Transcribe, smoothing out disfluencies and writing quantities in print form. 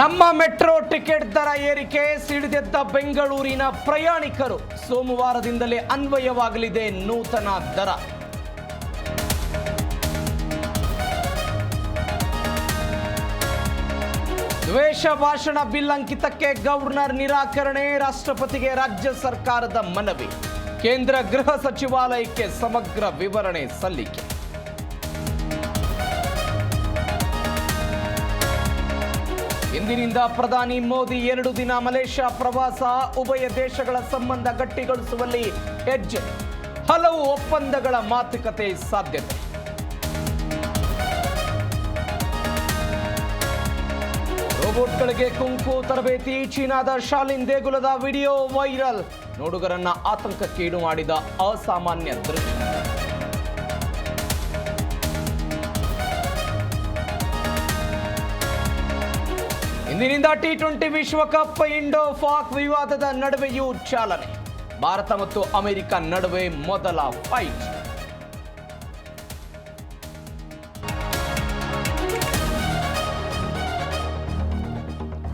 ನಮ್ಮ metro ticket ದರ ಏರಿಕೆ ಸಿಡಿದೆದ್ದ ಬೆಂಗಳೂರಿನ ಪ್ರಯಾಣಿಕರು. ಸೋಮವಾರದಿಂದಲೇ ಅನ್ವಯವಾಗಲಿದೆ ನೂತನ ದರ. ದ್ವೇಷ ಭಾಷಣ ಬಿಲ್ ಅಂಕಿತಕ್ಕೆ ಗವರ್ನರ್ ನಿರಾಕರಣೆ. ರಾಷ್ಟ್ರಪತಿಗೆ ರಾಜ್ಯ ಸರ್ಕಾರದ ಮನವಿ. ಕೇಂದ್ರ ಗೃಹ ಸಚಿವಾಲಯಕ್ಕೆ ಸಮಗ್ರ ವಿವರಣೆ ಸಲ್ಲಿಕೆ. ಇಂದಿನಿಂದ ಪ್ರಧಾನಿ ಮೋದಿ 2 ದಿನ ಮಲೇಷ್ಯಾ ಪ್ರವಾಸ. ಉಭಯ ದೇಶಗಳ ಸಂಬಂಧ ಗಟ್ಟಿಗೊಳಿಸುವಲ್ಲಿ ಹೆಜ್ಜೆ. ಹಲವು ಒಪ್ಪಂದಗಳ ಮಾತುಕತೆ ಸಾಧ್ಯತೆ. ರೋಬೋಟ್ಗಳಿಗೆ ಕುಂಕು ತರಬೇತಿ. ಚೀನಾದ ಶಾಲಿನ್ ದೇಗುಲದ ವಿಡಿಯೋ ವೈರಲ್. ನೋಡುಗರನ್ನ ಆತಂಕಕ್ಕೀಡು ಮಾಡಿದ ಅಸಾಮಾನ್ಯ ದೃಶ್ಯ. ಇಂದಿನಿಂದ T20 ವಿಶ್ವಕಪ್. ಇಂಡೋ-ಪಾಕ್ ವಿವಾದದ ನಡುವೆಯೂ ಚಾಲನೆ. ಭಾರತ ಮತ್ತು ಅಮೆರಿಕ ನಡುವೆ ಮೊದಲ ಫೈಟ್.